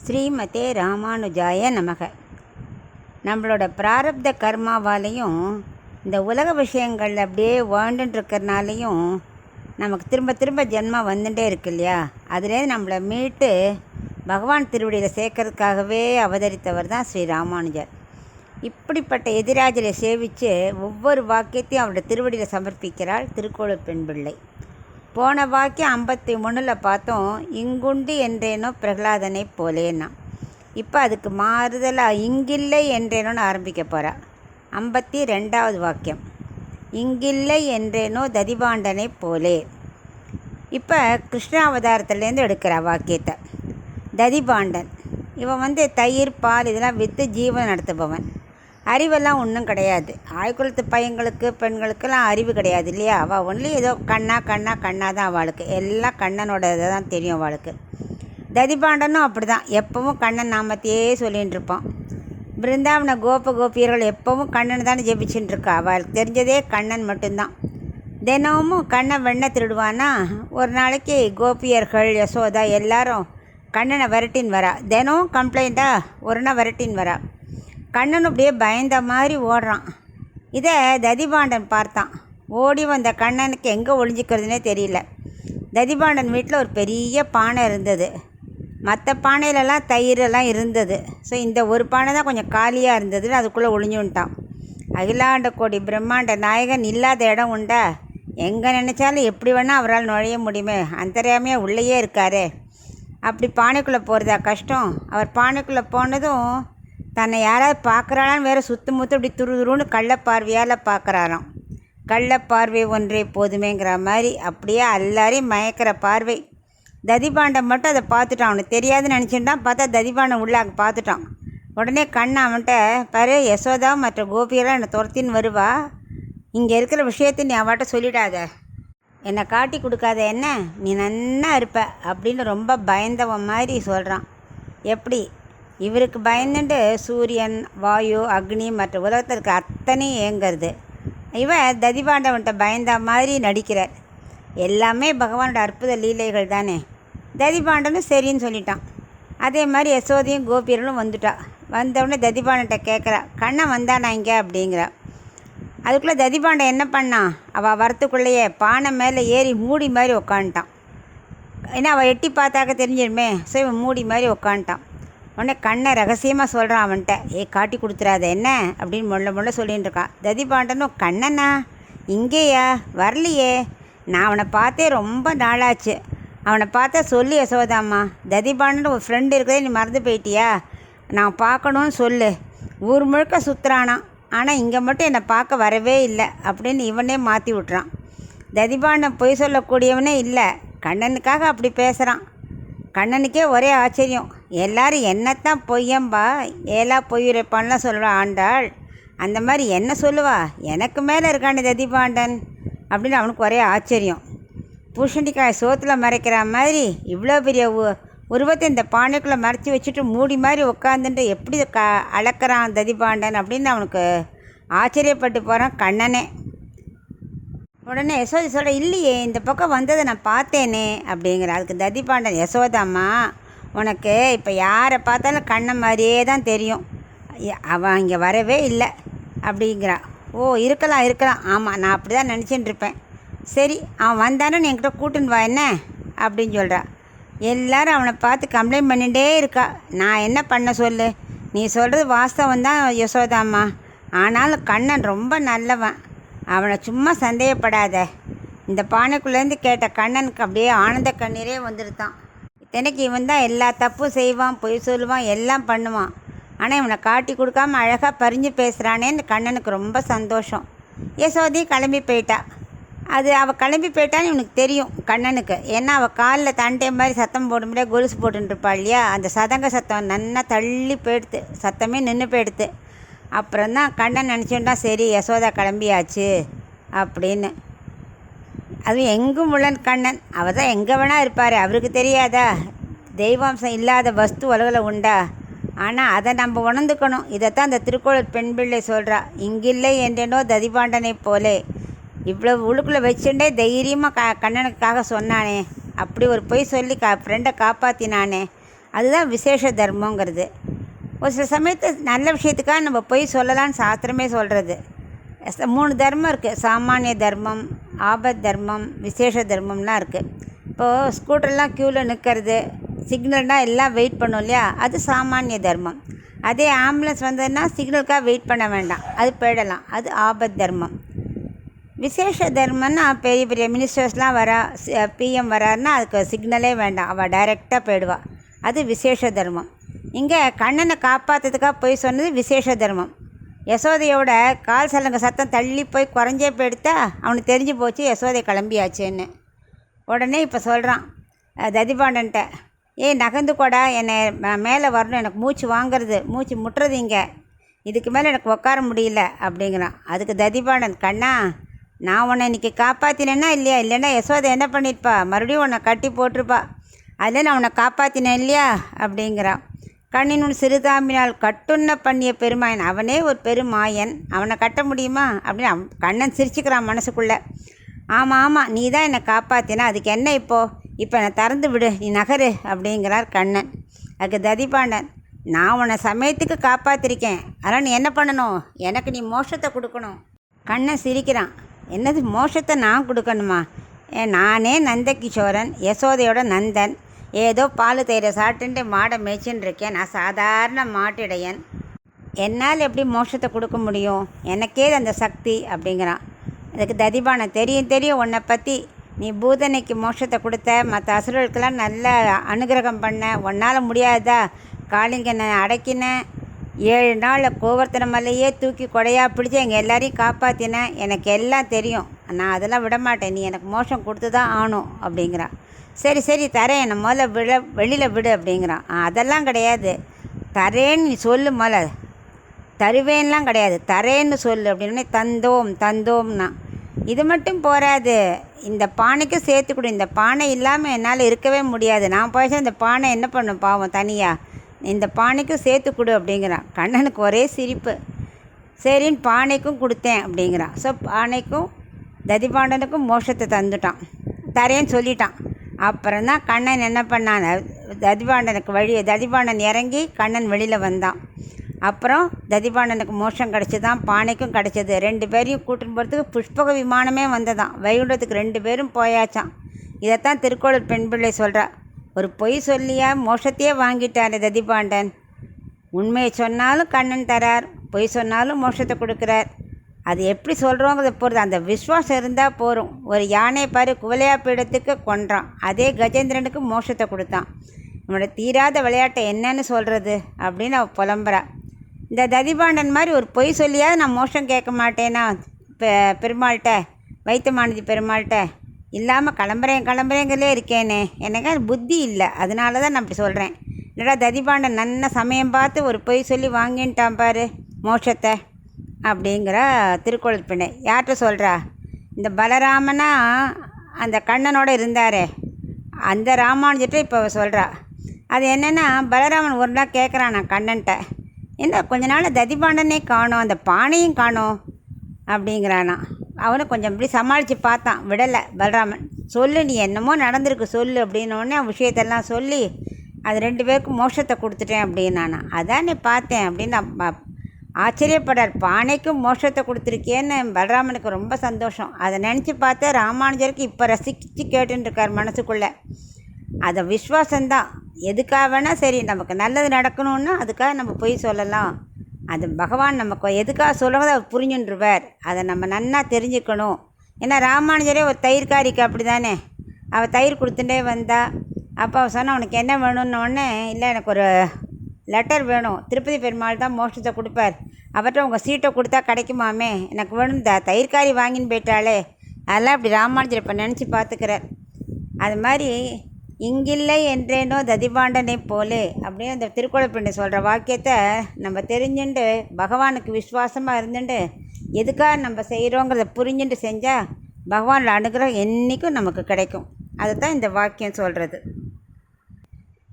ஸ்ரீமதே ராமானுஜாய நமக. நம்மளோட பிராரப்த கர்மாவாலையும் இந்த உலக விஷயங்கள் அப்படியே வாழ்ந்துட்டுருக்கிறனாலையும் நமக்கு திரும்ப திரும்ப ஜென்மம் வந்துட்டே இருக்கு இல்லையா? அதுலேருந்து நம்மளை மீட்டு பகவான் திருவடியில் சேர்க்கறதுக்காகவே அவதரித்தவர் தான் ஸ்ரீ ராமானுஜர். இப்படிப்பட்ட எதிராஜரை சேவித்து ஒவ்வொரு வாக்கியத்தையும் அவருடைய திருவடியில் சமர்ப்பிக்கிறாள் திருக்கோளூர் பெண் பிள்ளை. போன வாக்கியம் 53 பார்த்தோம், இங்குண்டு என்றேனோ பிரகலாதனை போலேன்னா. இப்போ அதுக்கு மாறுதலாக இங்கில்லை என்றேனோன்னு ஆரம்பிக்க போகிறா. 52வது வாக்கியம், இங்கில்லை என்றேனோ ததிபாண்டனை போலே. இப்போ கிருஷ்ணாவதாரத்துலேருந்து எடுக்கிறா வாக்கியத்தை. ததிபாண்டன் இவன் தயிர் பால் இதெல்லாம் விற்று ஜீவனம் நடத்துபவன். அறிவெல்லாம் ஒன்றும் கிடையாது. ஆய்குளத்து பையங்களுக்கு பெண்களுக்கெல்லாம் அறிவு கிடையாது இல்லையா? அவள் ஒன்லி ஏதோ கண்ணா தான் அவளுக்கு எல்லாம் கண்ணனோட இதை தான் தெரியும் அவளுக்கு. ததிபாண்டனும் அப்படி தான், எப்பவும் கண்ணன் நாமத்தையே சொல்லிகிட்டு இருப்பான். பிருந்தாவன கோபியர்கள் எப்பவும் கண்ணன் தானே ஜெபிச்சுட்டு இருக்கா. அவளுக்கு தெரிஞ்சதே கண்ணன் மட்டும்தான். தினமும் கண்ணன் வெண்ணெய் திருடுவானா. ஒரு நாளைக்கு கோபியர்கள் யசோதா எல்லாரும் கண்ணனை விரட்டின்னு வரா. தினமும் கம்ப்ளைண்ட்டாக ஒரு நாள் விரட்டின்னு வரா. கண்ணன் அப்படியே பயந்த மாதிரி ஓடுறான். இதை ததிபாண்டன் பார்த்தான். ஓடி வந்த கண்ணனுக்கு எங்கே ஒளிஞ்சிக்கிறதுனே தெரியல. ததிபாண்டன் வீட்டில் ஒரு பெரிய பானை இருந்தது. மற்ற பானையிலலாம் தயிரெல்லாம் இருந்தது. ஸோ இந்த ஒரு பானை தான் கொஞ்சம் காலியாக இருந்ததுன்னு அதுக்குள்ளே ஒளிஞ்சுட்டான். அகிலாண்ட கோடி பிரம்மாண்ட நாயகன் இல்லாத இடம் உண்டா? எங்கே நினச்சாலும் எப்படி வேணால் அவரால் நுழைய முடியுமே, அந்தரியாமையாக உள்ளேயே இருக்காரே. அப்படி பானைக்குள்ளே போகிறதா கஷ்டம்? அவர் பானைக்குள்ளே போனதும் தன்னை யாராவது பார்க்குறாளான்னு வேறு சுற்று இப்படி துருதுருன்னு கள்ளப்பார்வையால் பார்க்குறாராம். கள்ளப்பார்வை ஒன்றே போதுமேங்கிற மாதிரி அப்படியே எல்லாரையும் மயக்கிற பார்வை. ததிபாண்டம் மட்டும் அதை பார்த்துட்டான். அவனுக்கு தெரியாதுன்னு நினச்சிட்டான். பார்த்தா ததிபாண்டம் உள்ள அங்கே பார்த்துட்டான். உடனே கண்ணை அவன்கிட்ட பாரு, யசோதா மற்ற கோபியெல்லாம் என்னை துரத்தின்னு வருவா, இங்கே இருக்கிற விஷயத்தை நீ அவட்ட சொல்லிடாத, என்னை காட்டி கொடுக்காத, என்ன நீ நன்னா இருப்ப அப்படின்னு ரொம்ப பயந்தவன் மாதிரி சொல்கிறான். எப்படி இவருக்கு பயந்துட்டு சூரியன் வாயு அக்னி மற்ற உலகத்தில் இருக்க அத்தனையும் ஏங்கிறது. இவன் ததிபாண்டவன்கிட்ட பயந்த மாதிரி நடிக்கிறார். எல்லாமே பகவானோட அற்புத லீலைகள் தானே. ததிபாண்டனும் சரின்னு சொல்லிட்டான். அதே மாதிரி யசோதையும் கோபியர்களும் வந்துட்டா. வந்தவுடனே ததிபாண்டன்ட்ட கேட்குறா, கண்ணன் வந்தானா இங்கே அப்படிங்கிறா. அதுக்குள்ளே ததிபாண்டன் என்ன பண்ணான், அவள் வரத்துக்குள்ளேயே பானை மேலே ஏறி மூடி மாதிரி உக்காந்துட்டான். ஏன்னா அவள் எட்டி பார்த்தாக்க தெரிஞ்சிருமே. ஸோ இவன் மூடி மாதிரி உக்காந்துட்டான். உடனே கண்ணை ரகசியமாக சொல்கிறான் அவன்கிட்ட, காட்டி கொடுத்துறாத என்ன அப்படின்னு முள்ள சொல்லின்னு இருக்கான். ததிபாண்டனும், கண்ணனா இங்கேயா, வரலையே, நான் அவனை பார்த்தே ரொம்ப நாளாச்சு, அவனை பார்த்தா சொல்லி யசோதாம்மா, ததிபாண்டன் ஒரு ஃப்ரெண்டு இருக்கிறதே நீ மறந்து போயிட்டியா, நான் பார்க்கணுன்னு சொல்லு. ஊர் முழுக்க சுற்றுறானான், ஆனால் இங்கே மட்டும் என்னை பார்க்க வரவே இல்லை அப்படின்னு இவனே மாற்றி விட்றான். ததிபாண்டன் பொய் சொல்லக்கூடியவனே இல்லை, கண்ணனுக்காக அப்படி பேசுகிறான். கண்ணனுக்கே ஒரே ஆச்சரியம். எல்லாரும் என்னத்தான் பொய்யம்பா, ஏலா பொய்யுரைப்பான்லாம் சொல்லுவா ஆண்டாள், அந்த மாதிரி என்ன சொல்லுவா, எனக்கு மேலே இருக்கானே ததிபாண்டன் அப்படின்னு அவனுக்கு ஒரே ஆச்சரியம். பூசணிக்காய் சோத்தில் மறைக்கிற மாதிரி இவ்வளோ பெரிய உருவத்தை இந்த பானைக்குள்ளே மறைச்சி வச்சுட்டு மூடி மாதிரி உட்காந்துட்டு எப்படி அளக்கிறான் ததிபாண்டன் அப்படின்னு அவனுக்கு ஆச்சரியப்பட்டு போகிறான் கண்ணனே. உடனே யசோதை சொல்கிற, இல்லையே இந்த பக்கம் வந்ததை நான் பார்த்தேனே அப்படிங்கிற. அதுக்கு ததிபாண்டன், யசோதாம்மா உனக்கு இப்போ யாரை பார்த்தாலும் கண்ணன் மாதிரியே தான் தெரியும், அவன் இங்கே வரவே இல்லை அப்படிங்கிறா. ஓ இருக்கலாம், ஆமாம் நான் அப்படி தான் நினச்சிட்டு இருப்பேன். சரி அவன் வந்தானே நீ என்கிட்ட கூட்டுன்னு வா என்ன அப்படின்னு சொல்கிறா. எல்லோரும் அவனை பார்த்து கம்ப்ளைண்ட் பண்ணிகிட்டே இருக்கா. நான் என்ன பண்ண சொல்லு, நீ சொல்கிறது வாஸ்தவம் தான் யசோதாம்மா, ஆனாலும் கண்ணன் ரொம்ப நல்லவன், அவனை சும்மா சந்தேகப்படாத. இந்த பானைக்குள்ளேருந்து கேட்ட கண்ணனுக்கு அப்படியே ஆனந்த கண்ணீரே வந்துருத்தான். இத்தனைக்கு இவன் தான் எல்லா தப்பும் செய்வான், பொய் சொல்லுவான், எல்லாம் பண்ணுவான், ஆனால் இவனை காட்டி கொடுக்காம அழகாக பறிஞ்சு பேசுகிறானேன்னு கண்ணனுக்கு ரொம்ப சந்தோஷம். யசோதையும் கிளம்பி போயிட்டா. அது அவள் கிளம்பி போயிட்டான்னு இவனுக்கு தெரியும் கண்ணனுக்கு. ஏன்னா அவள் காலில் தண்டை மாதிரி சத்தம் போட முடியாது, கொலுசு போட்டுருப்பாள் இல்லையா, அந்த சதங்க சத்தம் நன்னா தள்ளி போயிடுத்து, சத்தமே நின்று போயிடுத்து. அப்புறம்தான் கண்ணன் நினச்சிட்டா சரி யசோதா கிளம்பியாச்சு அப்படின்னு. அதுவும் எங்கும் உள்ளன் கண்ணன், அவர் தான் எங்கே வேணால் இருப்பார், அவருக்கு தெரியாதா தெய்வாம்சம் இல்லாத வஸ்து உலகில் உண்டா? ஆனால் அதை நம்ம உணர்ந்துக்கணும். இதைத்தான் அந்த திருக்கோளூர் பெண் பிள்ளை சொல்கிறா, இங்கில்லை என்றேனோ ததிபாண்டனை போலே. இவ்வளோ உள்ளுக்குள்ளே வச்சுட்டே தைரியமாக கண்ணனுக்காக சொன்னானே, அப்படி ஒரு பொய் சொல்லி ஃப்ரெண்டை காப்பாற்றினானே, அதுதான் விசேஷ தர்மங்கிறது. ஒரு சில சமயத்து நல்ல விஷயத்துக்காக நம்ம போய் சொல்லலான்னு சாஸ்திரமே சொல்கிறது. 3 தர்மம் இருக்குது. சாமானிய தர்மம், ஆபத் தர்மம், விசேஷ தர்மம்லாம் இருக்குது. இப்போது ஸ்கூட்டர்லாம் க்யூவில் நிற்கிறது, சிக்னல்னால் எல்லாம் வெயிட் பண்ணும் இல்லையா, அது சாமானிய தர்மம். அதே ஆம்புலன்ஸ் வந்ததுன்னா சிக்னலுக்காக வெயிட் பண்ண வேண்டாம், அது போயிடலாம், அது ஆபத் தர்மம். விசேஷ தர்மம்னா பெரிய பெரிய மினிஸ்டர்ஸ்லாம் வரா, பிஎம் வராருன்னா அதுக்கு சிக்னலே வேண்டாம், அவள் டைரெக்டாக போயிடுவாள், அது விசேஷ தர்மம். இங்கே கண்ணனை காப்பாற்றுறதுக்காக போய் சொன்னது விசேஷ தர்மம். யசோதையோட கால் சலங்க சத்தம் தள்ளி போய் குறைஞ்சே போயிடுத்தா அவனுக்கு தெரிஞ்சு போச்சு யசோதை கிளம்பியாச்சுன்னு. உடனே இப்போ சொல்கிறான் ததிபாண்டன்ட்ட, நகர்ந்து கொடா, என்னை மேலே வரணும், எனக்கு மூச்சு வாங்கிறது, மூச்சு முட்டுறது இங்கே, இதுக்கு மேலே எனக்கு உட்கார முடியல அப்படிங்கிறான். அதுக்கு ததிபாண்டன், கண்ணா நான் உன்னை இன்றைக்கி காப்பாற்றினேன்னா இல்லையா, இல்லைன்னா யசோதை என்ன பண்ணியிருப்பா, மறுபடியும் உன்னை கட்டி போட்டிருப்பா, அதில் நான் உன்னை காப்பாற்றினேன் இல்லையா அப்படிங்கிறான். கண்ணினுள் சிறுதாம்பினால் கட்டுண்ண பண்ணிய பெருமாயன், அவனே ஒரு பெருமாயன், அவனை கட்ட முடியுமா அப்படின்னு கண்ணன் சிரிச்சுக்கிறான் மனசுக்குள்ளே. ஆமாம் ஆமாம், நீ தான் என்னை காப்பாற்றினா, அதுக்கு என்ன இப்போ என்னை திறந்து விடு, நீ நகரு அப்படிங்கிறார் கண்ணன். அதுக்கு ததிபாண்டன், நான் உன்னை சமயத்துக்கு காப்பாற்றிருக்கேன், அதனால் நீ என்ன பண்ணணும், எனக்கு நீ மோட்சத்தை கொடுக்கணும். கண்ணன் சிரிக்கிறான். என்னது மோட்சத்தை நான் கொடுக்கணுமா? நானே நந்தகிஷோரன், யசோதையோட நந்தன், ஏதோ பால் தயிரை சாப்பிட்டுட்டு மாடை மேய்ச்சின்னு இருக்கேன், நான் சாதாரண மாட்டிடையன், என்னால் எப்படி மோட்சத்தை கொடுக்க முடியும், எனக்கே அந்த சக்தி அப்படிங்கிறான். அதுக்கு ததிபான, தெரியும் உன்னை பற்றி, நீ பூதனைக்கு மோட்சத்தை கொடுத்த, மற்ற அசுரர்களுக்கெல்லாம் நல்ல அனுகிரகம் பண்ண, உன்னால் முடியாதா, காளிங்கனை அடக்கின, 7 நாளில் கோவர்த்தன மலையே தூக்கி கொடையாக பிடிச்சி எங்கள் எல்லாரையும் காப்பாற்றினேன், எனக்கு எல்லாம் தெரியும், நான் அதெல்லாம் விடமாட்டேன், நீ எனக்கு மோட்சம் கொடுத்து தான் ஆகணும் அப்படிங்கிறான். சரி தரேன், என்னை முதல்ல வெளியில் விடு அப்படிங்கிறான். அதெல்லாம் கிடையாது, தரேன்னு நீ சொல்லு, முதல்ல தருவேன்லாம் கிடையாது, தரேன்னு சொல்லு அப்படின்னே தந்தோம்னா. இது மட்டும் போகாது, இந்த பானைக்கும் சேர்த்து கொடு, இந்த பானை இல்லாமல் என்னால் இருக்கவே முடியாது, நான் போயிச்சா இந்த பானை என்ன பண்ணும் பாவம் தனியாக, இந்த பானைக்கும் சேர்த்து கொடு அப்படிங்கிறான். கண்ணனுக்கு ஒரே சிரிப்பு. சரின்னு பானைக்கும் கொடுத்தேன் அப்படிங்கிறான். ஸோ பானைக்கும் ததிபாண்டனுக்கும் மோட்சத்தை தந்துட்டான், தரேன்னு சொல்லிட்டான். அப்புறம் தான் கண்ணன் என்ன பண்ணான், ததிபாண்டன் இறங்கி கண்ணன் வெளியில் வந்தான். அப்புறம் ததிபாண்டனுக்கு மோட்சம் கிடச்சிதான், பானைக்கும் கிடச்சிது. 2 பேரையும் கூட்டின்னு போகிறதுக்கு புஷ்பக விமானமே வந்ததான், வைகுண்டத்துக்கு 2 பேரும் போயாச்சான். இதைத்தான் திருக்கோளூர் பெண் பிள்ளை சொல்கிறா. ஒரு பொய் சொல்லியா மோட்சத்தையே வாங்கிட்டார் ததிபாண்டன். உண்மையை சொன்னாலும் கண்ணன் தரார், பொய் சொன்னாலும் மோட்சத்தை கொடுக்குறார். அது எப்படி சொல்கிறோங்கிறத பொறுத்து, அந்த விஸ்வாசம் இருந்தால் போகும். ஒரு யானையை பாரு, குவலையா பீடத்துக்கு கொன்றான், அதே கஜேந்திரனுக்கு மோட்சத்தை கொடுத்தான். நம்மளோட தீராத விளையாட்டை என்னன்னு சொல்கிறது அப்படின்னு அவள் புலம்புறா. இந்த ததிபாண்டன் மாதிரி ஒரு பொய் சொல்லியாவது நான் மோட்சம் கேட்க மாட்டேன்னா பெருமாள்கிட்ட, வைத்தமானதி பெருமாள்கிட்ட இல்லாமல் கிளம்புறேங்கிறதே இருக்கேனே, எனக்கு புத்தி இல்லை, அதனால தான் நான் அப்படி சொல்கிறேன். இல்லைடா ததிபாண்டன் நல்ல சமயம் பார்த்து ஒரு பொய் சொல்லி வாங்கின்ட்டான் பாரு மோட்சத்தை அப்படிங்கிற திருக்கோளூர் பெண்ணை. யார்கிட்ட சொல்கிறா? இந்த பலராமனா அந்த கண்ணனோட இருந்தாரே அந்த ராமானுஜத்தை இப்போ சொல்கிறா. அது என்னென்னா, பலராமன் ஒரு நாள் கேட்குறான் நான் கண்ணன்ட்ட, என்ன கொஞ்ச நாள் ததிபாண்டனே காணோம், அந்த பானையும் காணோம் அப்படிங்கிறானா. அவனை கொஞ்சம் இப்படி சமாளித்து பார்த்தான், விடலை பலராமன். சொல்லு, நீ என்னமோ நடந்திருக்கு சொல்லு அப்படின்னோடனே விஷயத்தெல்லாம் சொல்லி அது 2 பேருக்கும் மோட்சத்தை கொடுத்துட்டேன் அப்படின்னானா. அதான் நீ பார்த்தேன் அப்படின்னு ஆச்சரியப்படார். பானைக்கும் மோட்சத்தை கொடுத்துருக்கேன்னு பலராமனுக்கு ரொம்ப சந்தோஷம். அதை நினச்சி பார்த்தா ராமானுஜருக்கு இப்போ ரசித்து கேட்டுருக்கார் மனசுக்குள்ளே. அதை விஸ்வாசந்தான். எதுக்காக வேணால் சரி, நமக்கு நல்லது நடக்கணும்னா அதுக்காக நம்ம போய் சொல்லலாம். அது பகவான் நமக்கு எதுக்காக சொல்லுறதை அவர் புரிஞ்சுன்றுவார். அதை நம்ம நன்னா தெரிஞ்சுக்கணும். ஏன்னா ராமானுஜரே ஒரு தயிர்காரிக்கு அப்படி தானே, அவள் தயிர் கொடுத்துட்டே வந்தா. அப்போ அவள் சொன்னால் உனக்கு என்ன வேணும்னோடனே, இல்லை எனக்கு ஒரு லெட்டர் வேணும், திருப்பதி பெருமாள் தான் மோட்சத்தை கொடுப்பார், அவர்கிட்ட உங்கள் சீட்டை கொடுத்தா கிடைக்குமாமே, எனக்கு வேணும், தயிர்காரி வாங்கின்னு போயிட்டாலே. அதெல்லாம் அப்படி ராமானுஜர் இப்போ நினச்சி பார்த்துக்கிறார். அது மாதிரி இங்கில்லை என்றேனோ ததிபாண்டனை போலே அப்படின்னு அந்த திருக்கோளூர் பெண்ணை சொல்கிற வாக்கியத்தை நம்ம தெரிஞ்சுட்டு பகவானுக்கு விசுவாசமாக இருந்துட்டு எதுக்காக நம்ம செய்கிறோங்கிறத புரிஞ்சுட்டு செஞ்சால் பகவானோட அனுகிரகம் என்றைக்கும் நமக்கு கிடைக்கும். அதுதான் இந்த வாக்கியம் சொல்கிறது.